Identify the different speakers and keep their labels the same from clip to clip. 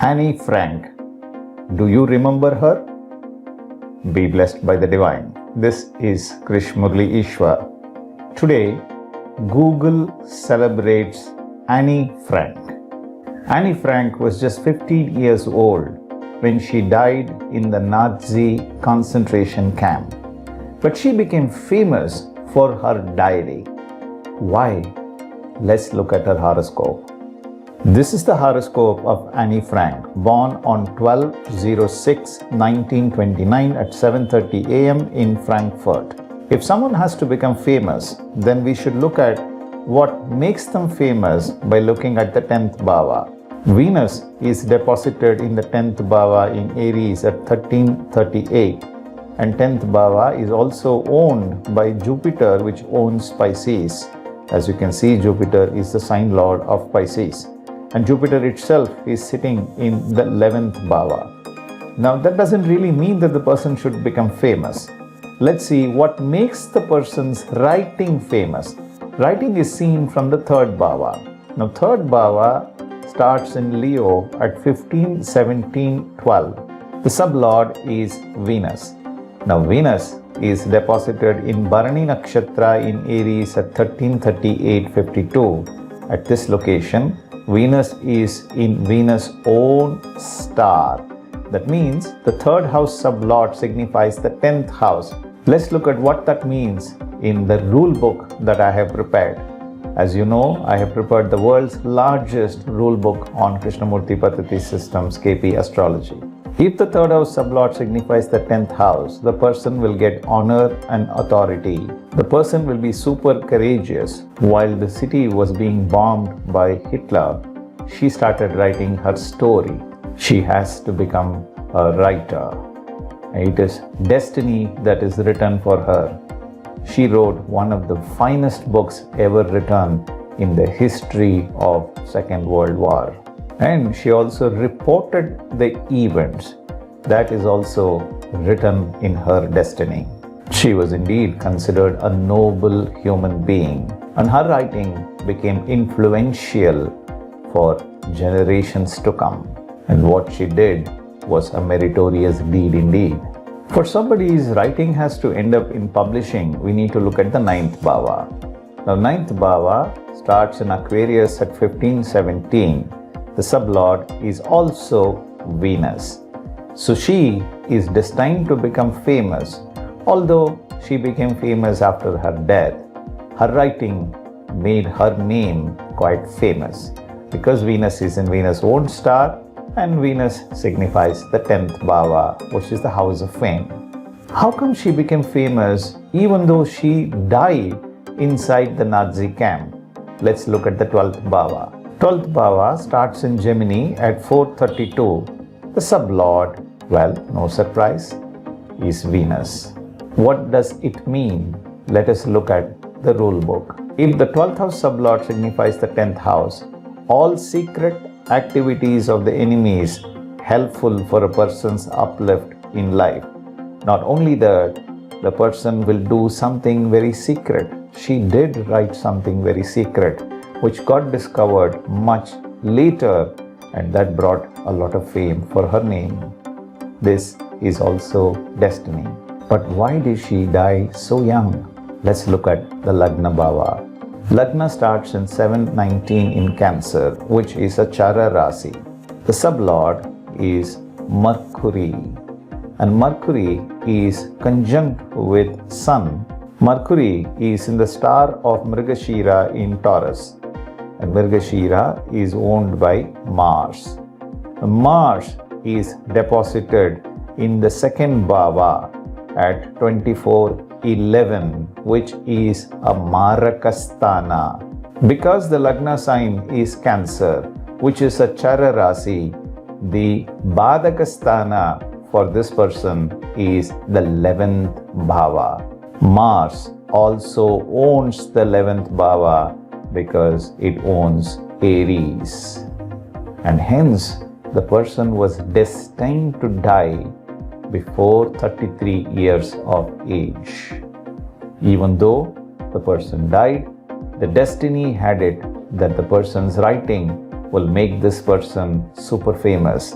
Speaker 1: Annie Frank. Do you remember her? Be blessed by the divine. This is Krish Murali Eswar. Today, Google celebrates Annie Frank. Annie Frank was just 15 years old when she died in the Nazi concentration camp. But she became famous for her diary. Why? Let's look at her horoscope. This is the horoscope of Annie Frank, born on 12/06/1929 at 7:30 a.m. in Frankfurt. If someone has to become famous, then we should look at what makes them famous by looking at the 10th bhava. Venus is deposited in the 10th bhava in Aries at 1338, and 10th bhava is also owned by Jupiter, which owns Pisces. As you can see, Jupiter is the sign lord of Pisces. And Jupiter itself is sitting in the 11th bhava. Now that doesn't really mean that the person should become famous. Let's see what makes the person's writing famous. Writing is seen from the 3rd bhava. Now 3rd bhava starts in Leo at 15, 17, 12. The sublord is Venus. Now Venus is deposited in Bharani Nakshatra in Aries at 13:38:52. At this location, Venus is in Venus' own star. That means the 3rd house sublord signifies the 10th house. Let's look at what that means in the rule book that I have prepared. As you know, I have prepared the world's largest rule book on Krishnamurti Paddhati systems, KP Astrology. If the 3rd house sublord signifies the 10th house, the person will get honor and authority. The person will be super courageous. While the city was being bombed by Hitler, she started writing her story. She has to become a writer. It is destiny that is written for her. She wrote one of the finest books ever written in the history of Second World War. And she also reported the events. That is also written in her destiny. She was indeed considered a noble human being, and her writing became influential for generations to come. And what she did was a meritorious deed indeed. For somebody's writing has to end up in publishing, we need to look at the 9th bhava. Now 9th bhava starts in Aquarius at 15:17. The sublord is also Venus. So she is destined to become famous. Although she became famous after her death, her writing made her name quite famous because Venus is in Venus' own star, and Venus signifies the 10th bhava, which is the house of fame. How come she became famous even though she died inside the Nazi camp? Let's look at the 12th bhava. 12th bhava starts in Gemini at 4:32. The sublord, well, no surprise, is Venus. What does it mean? Let us look at the rule book. If the 12th house sublord signifies the 10th house, all secret activities of the enemy is helpful for a person's uplift in life. Not only that, the person will do something very secret. She did write something very secret, which got discovered much later, and that brought a lot of fame for her name. This is also destiny. But why did she die so young? Let's look at the Lagna Bhava. Lagna starts in 7:19 in Cancer, which is a Chara Rasi. The sublord is Mercury, and Mercury is conjunct with Sun. Mercury is in the star of Mrigashira in Taurus, and Mrigashira is owned by Mars. Mars is deposited in the 2nd bhava at 24:11, which is a Marakasthana. Because the Lagna sign is Cancer, which is a Chara Rasi, the Badakasthana for this person is the 11th bhava. Mars also owns the 11th bhava because it owns Aries. And hence, the person was destined to die before 33 years of age. Even though the person died, the destiny had it that the person's writing will make this person super famous.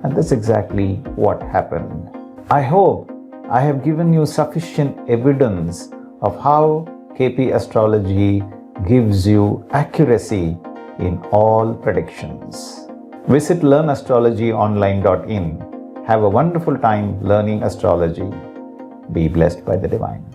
Speaker 1: And that's exactly what happened. I hope I have given you sufficient evidence of how KP Astrology gives you accuracy in all predictions. Visit learnastrologyonline.in. Have a wonderful time learning astrology. Be blessed by the divine.